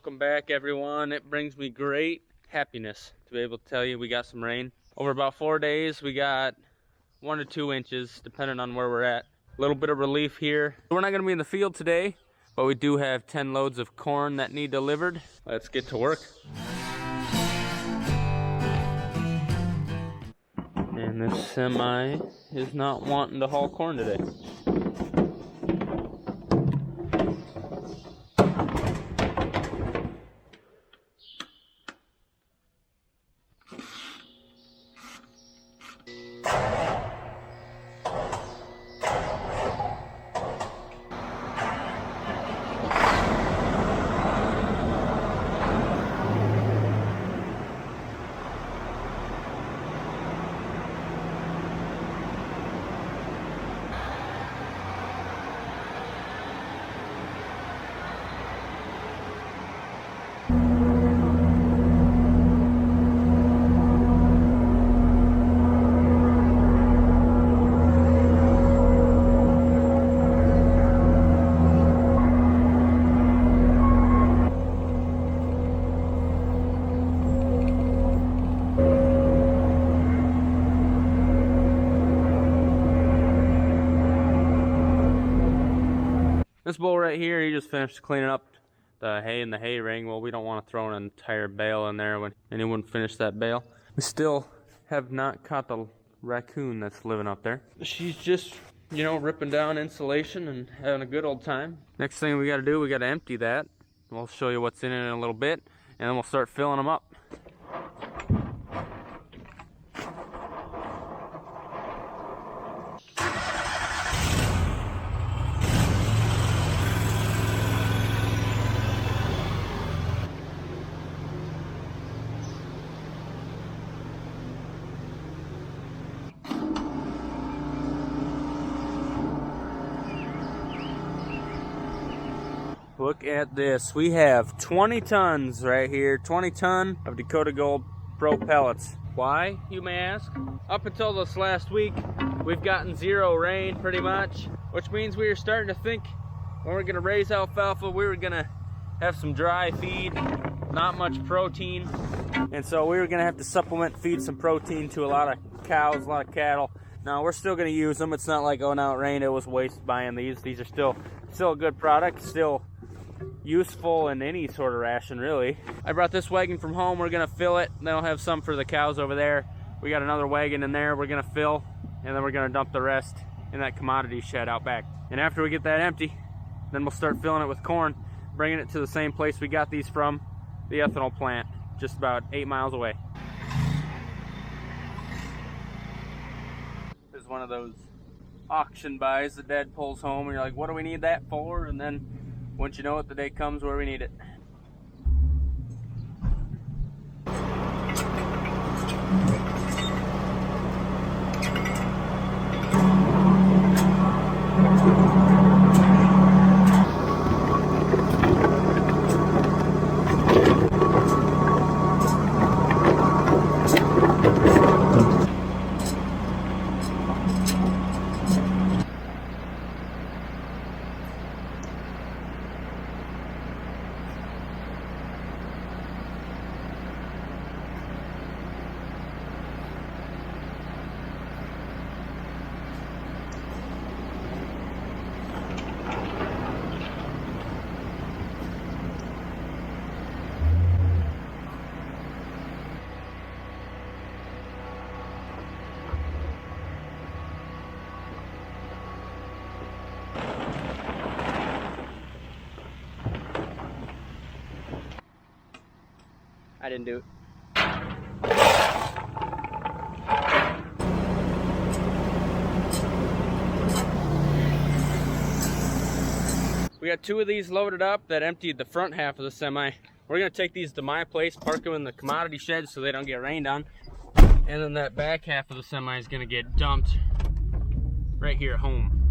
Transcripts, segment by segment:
Welcome back, everyone. It brings me great happiness to be able to tell you we got some rain. Over about 4 days, we got 1 to 2 inches, depending on where we're at. A little bit of relief here. We're not gonna be in the field today, but we do have 10 loads of corn that need delivered. Let's get to work. And this semi is not wanting to haul corn today. This bull right here, he just finished cleaning up the hay in the hay ring. Well, we don't want to throw an entire bale in there when anyone finished that bale. We still have not caught the raccoon that's living up there. She's just, you know, ripping down insulation and having a good old time. Next thing we got to do, we got to empty that. We'll show you what's in it in a little bit, and then we'll start filling them up. Look at this. We have 20 tons right here, 20 ton of Dakota Gold Pro pellets. Why, you may ask? Up until this last week, we've gotten 0 rain pretty much, which means we were starting to think when we're gonna raise alfalfa, we were gonna have some dry feed, not much protein. And so we were gonna have to supplement feed some protein to a lot of cows, a lot of cattle. Now we're still gonna use them. It's not like, oh, now it rained, it was waste buying these. These are still a good product, still useful in any sort of ration, really. I brought this wagon from home. We're gonna fill it, then I'll have some for the cows over there. We got another wagon in there we're gonna fill, and then we're gonna dump the rest in that commodity shed out back. And after we get that empty, then we'll start filling it with corn, bringing it to the same place we got these from, the ethanol plant, just about 8 miles away. This is one of those auction buys that Dad pulls home and you're like, what do we need that for? And then once you know it, the day comes where we need it. I didn't do it. We got 2 of these loaded up that emptied the front half of the semi. We're gonna take these to my place, park them in the commodity shed so they don't get rained on. And then that back half of the semi is gonna get dumped right here at home.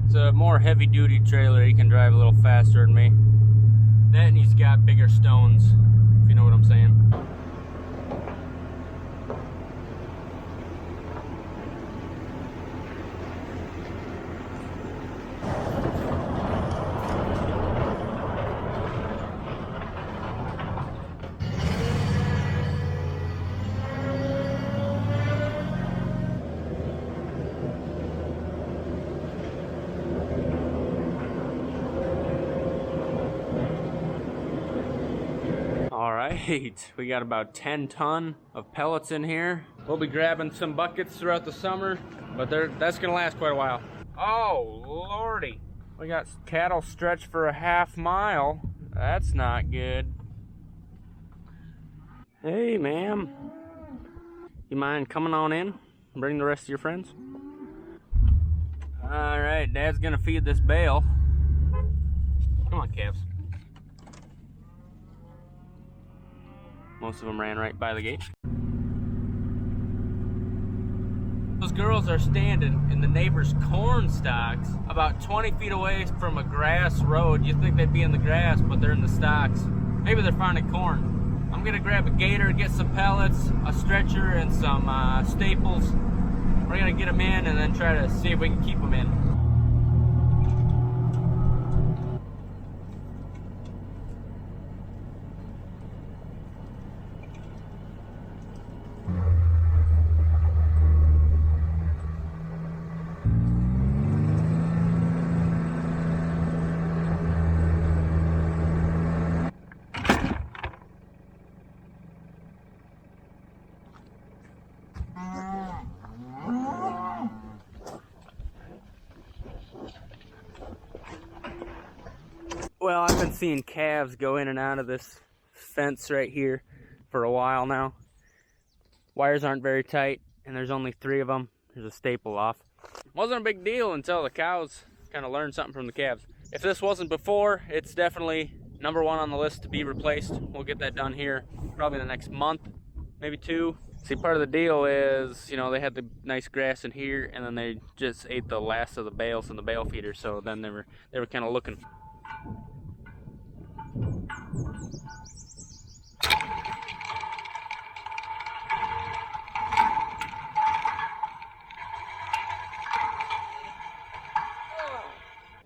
It's a more heavy duty trailer. He can drive a little faster than me. That, and he's got bigger stones, if you know what I'm saying. All right, we got about 10 ton of pellets in here. We'll be grabbing some buckets throughout the summer, but that's gonna last quite a while. Oh, lordy. We got cattle stretched for a half mile. That's not good. Hey, ma'am. You mind coming on in? Bring the rest of your friends? All right, Dad's gonna feed this bale. Come on, calves. Most of them ran right by the gate. Those girls are standing in the neighbor's corn stalks about 20 feet away from a grass road. You'd think they'd be in the grass, but they're in the stalks. Maybe they're finding corn. I'm gonna grab a gator, get some pellets, a stretcher, and some staples. We're gonna get them in and then try to see if we can keep them in. Well, I've been seeing calves go in and out of this fence right here for a while now. Wires aren't very tight, and there's only 3 of them. There's a staple off. Wasn't a big deal until the cows kind of learned something from the calves. If this wasn't before, it's definitely #1 on the list to be replaced. We'll get that done here probably the next month, maybe 2. See, part of the deal is, you know, they had the nice grass in here, and then they just ate the last of the bales and the bale feeder, so then they were kind of looking.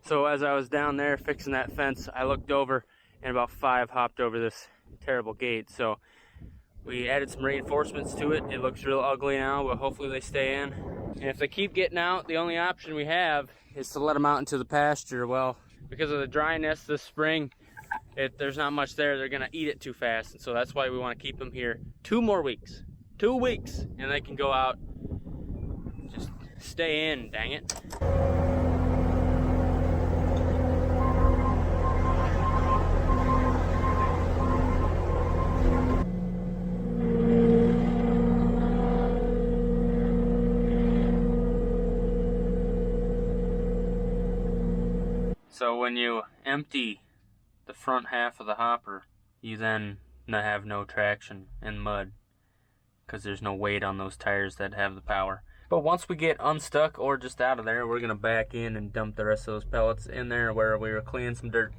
So as I was down there fixing that fence, I looked over and about 5 hopped over this terrible gate. So we added some reinforcements to it. It looks real ugly now, but hopefully they stay in. And if they keep getting out, the only option we have is to let them out into the pasture. Well, because of the dryness this spring, there's not much there. They're gonna eat it too fast. And so that's why we wanna keep them here 2 more weeks. 2 weeks, and they can go out. Just stay in, dang it. So when you empty the front half of the hopper, you then have no traction in mud because there's no weight on those tires that have the power. But once we get unstuck or just out of there, we're gonna back in and dump the rest of those pellets in there where we were cleaning some dirt.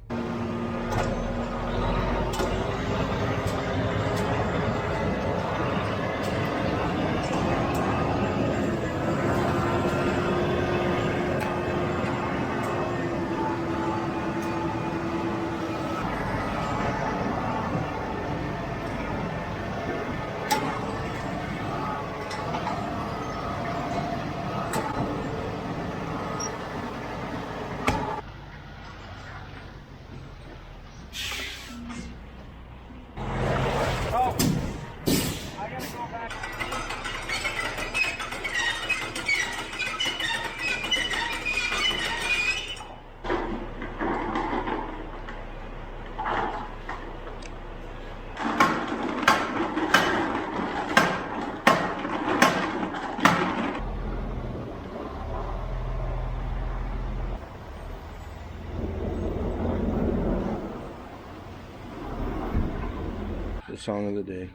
The song of the day.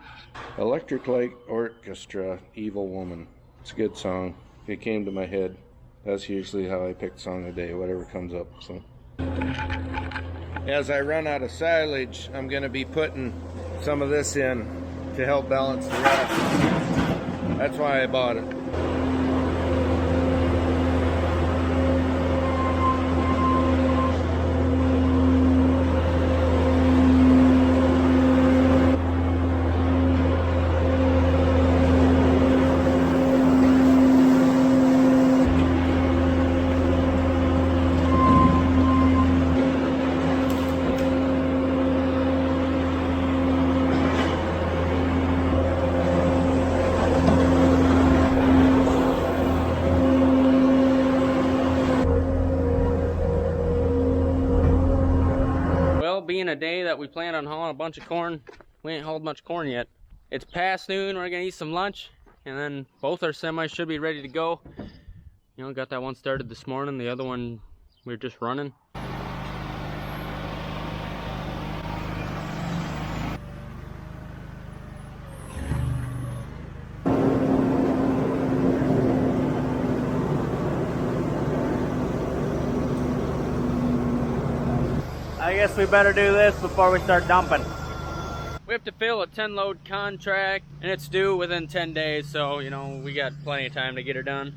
Electric Light Orchestra, Evil Woman. It's a good song. It came to my head. That's usually how I pick song of the day, whatever comes up. So, as I run out of silage, I'm going to be putting some of this in to help balance the rest. That's why I bought it. that day that we planned on hauling a bunch of corn. We ain't hauled much corn yet. It's past noon, we're gonna eat some lunch, and then both our semis should be ready to go. You know, got that one started this morning, the other one we're just running. I guess we better do this before we start dumping. We have to fill a 10-load contract, and it's due within 10 days, so, you know, we got plenty of time to get her done.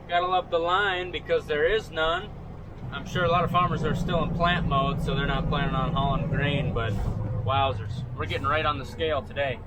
Gotta love the line because there is none. I'm sure a lot of farmers are still in plant mode, so they're not planning on hauling grain, but wowzers, we're getting right on the scale today.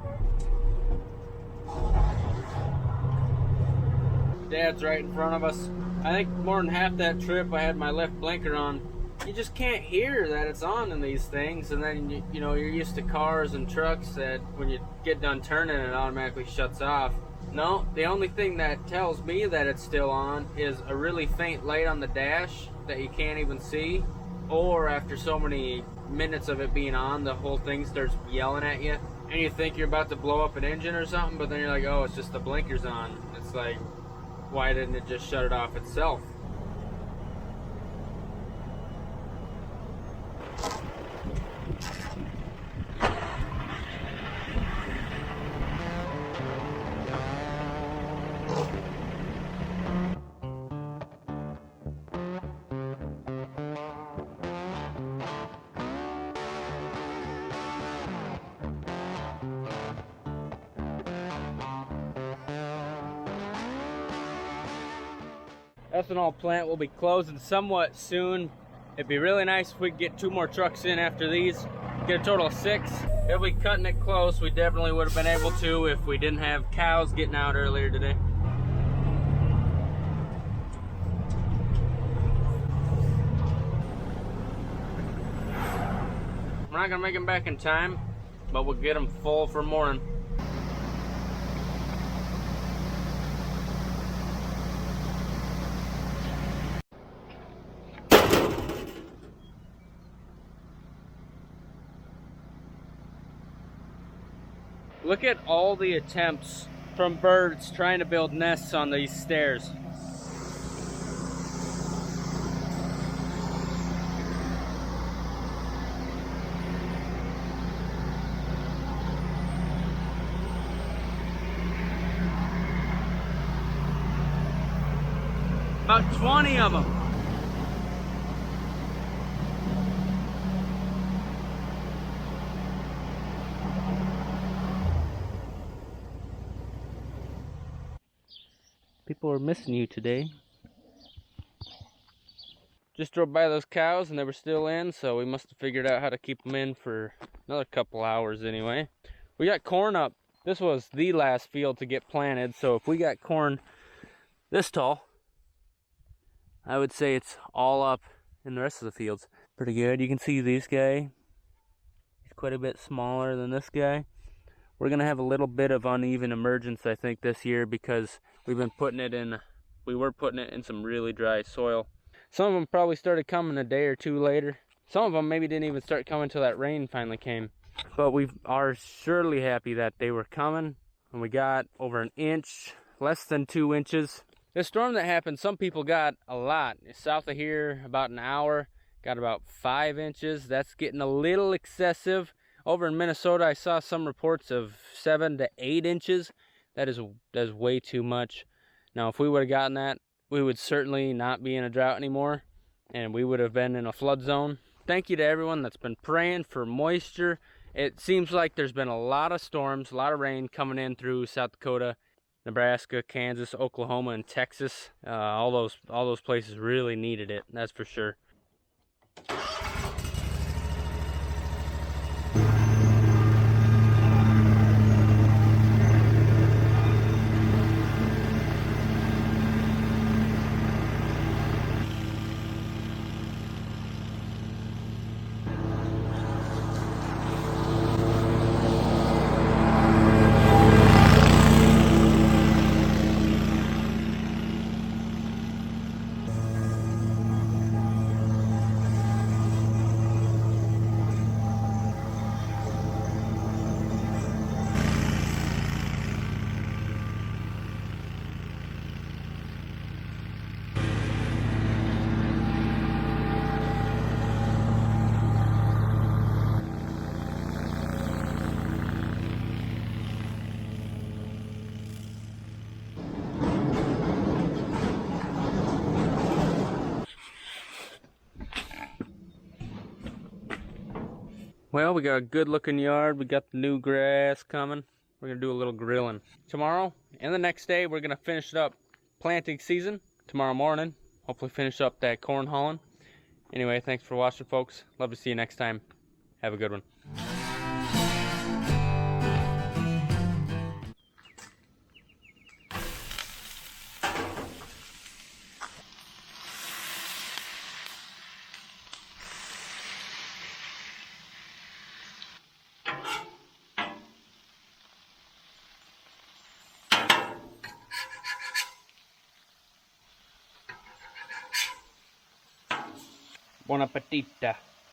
Dad's right in front of us. I think more than half that trip I had my left blinker on. You just can't hear that it's on in these things, and then you know, you're used to cars and trucks that when you get done turning it automatically shuts off. No, the only thing that tells me that it's still on is a really faint light on the dash that you can't even see, or after so many minutes of it being on, the whole thing starts yelling at you, and you think you're about to blow up an engine or something, but then you're like, oh, it's just the blinkers on. It's like, why didn't it just shut it off itself? Ethanol plant will be closing somewhat soon. It'd be really nice if we could get 2 more trucks in after these. Get a total of 6. If we cutting it close, we definitely would have been able to if we didn't have cows getting out earlier today. We're not gonna make them back in time, but we'll get them full for morning. Look at all the attempts from birds trying to build nests on these stairs. About 20 of them. People are missing you today. Just drove by those cows and they were still in, so we must have figured out how to keep them in for another couple hours anyway. We got corn up. This was the last field to get planted, so if we got corn this tall, I would say it's all up in the rest of the fields. Pretty good. You can see this guy. He's quite a bit smaller than this guy. We're going to have a little bit of uneven emergence, I think, this year because we were putting it in some really dry soil. Some of them probably started coming a day or two later. Some of them maybe didn't even start coming until that rain finally came. But we are surely happy that they were coming. And we got over an inch, less than 2 inches. The storm that happened, some people got a lot. South of here, about an hour, got about 5 inches. That's getting a little excessive. Over in Minnesota, I saw some reports of 7 to 8 inches. That is way too much. Now, if we would have gotten that, we would certainly not be in a drought anymore, and we would have been in a flood zone. Thank you to everyone that's been praying for moisture. It seems like there's been a lot of storms, a lot of rain coming in through South Dakota, Nebraska, Kansas, Oklahoma, and Texas. All those places really needed it, that's for sure. Well, we got a good looking yard. We got the new grass coming. We're gonna do a little grilling tomorrow, and the next day we're gonna finish up planting season tomorrow morning. Hopefully finish up that corn hauling. Anyway, thanks for watching, folks. Love to see you next time. Have a good one. Buon appetito.